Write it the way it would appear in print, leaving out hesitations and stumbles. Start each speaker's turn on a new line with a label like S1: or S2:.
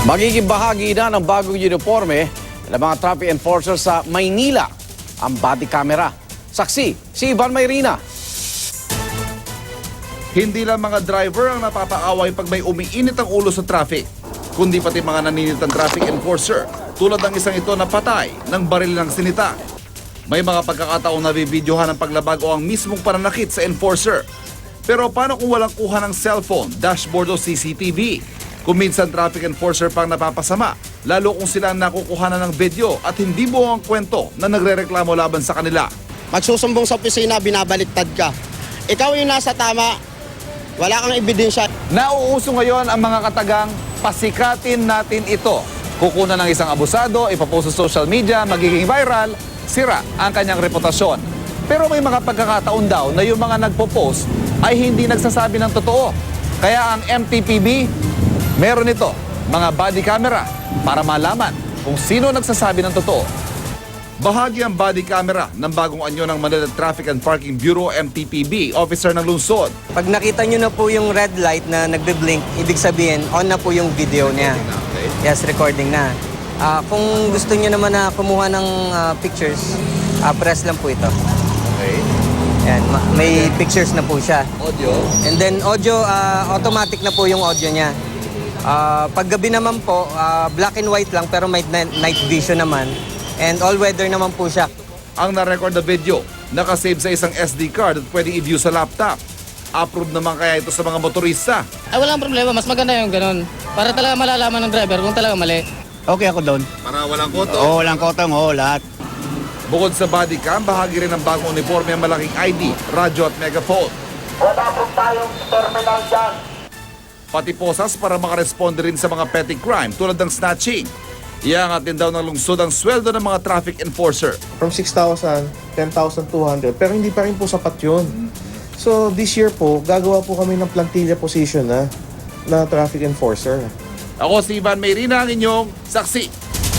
S1: Magiging bahagi na ng bagong uniforme ng mga traffic enforcers sa Maynila, ang body camera. Saksi, si Ivan Mayrina.
S2: Hindi lang mga driver ang napapaaway pag may umiinit ang ulo sa traffic, kundi pati mga naninitang traffic enforcer tulad ng isang ito na patay ng baril ng sinita. May mga pagkakataong nabibidyohan ang paglabag o ang mismong pananakit sa enforcer. Pero paano kung walang kuha ng cellphone, dashboard o CCTV? Kung minsan traffic enforcer pang napapasama, lalo kung sila ang nakukuhanan ng video at hindi buo ang kwento na nagrereklamo laban sa kanila.
S3: Magsusumbong sa opisina, binabaliktad ka. Ikaw yung nasa tama, wala kang ebidensya.
S2: Nauuso ngayon ang mga katagang pasikatin natin ito. Kukunan ng isang abusado, ipapost sa social media, magiging viral, sira ang kanyang reputasyon. Pero may mga pagkakataon daw na yung mga nagpo-post ay hindi nagsasabi ng totoo. Kaya ang MTPB, meron ito, mga body camera, para malaman kung sino nagsasabi ng totoo. Bahagi ang body camera ng bagong anyo ng Manila Traffic and Parking Bureau MTPB, officer ng lungsod.
S4: Pag nakita nyo na po yung red light na nagbe-blink, ibig sabihin, on na po yung video niya. Yes, recording na. Kung gusto nyo naman na kumuha ng pictures, press lang po ito.
S2: Okay.
S4: Yan, may pictures na po siya.
S2: Audio.
S4: And then audio, automatic na po yung audio niya. Pag gabi naman po, black and white lang pero may night vision naman. And all-weather naman po siya.
S2: Ang na-record na video, nakasave sa isang SD card at pwedeng i-view sa laptop. Approve naman kaya ito sa mga motorista.
S5: Ay, walang problema. Mas maganda yung ganun. Para talaga malalaman ng driver kung talaga mali.
S6: Okay ako doon.
S2: Para walang koto.
S6: Oo, walang kotong, oo, lahat.
S2: Bukod sa body cam, bahagi rin ng bagong uniforme ang malaking ID, radyo at megaphone.
S7: Wala po tayong terminal dyan.
S2: Pati posas para makaresponde rin sa mga petty crime tulad ng snatching. Iangat din daw ng lungsod ang sweldo ng mga traffic enforcer.
S8: From 6,000, 10,200, pero hindi pa rin po sapat yun. So this year po, gagawa po kami ng plantilla position na traffic enforcer.
S2: Ako si Ivan Mayrina, ang inyong saksi.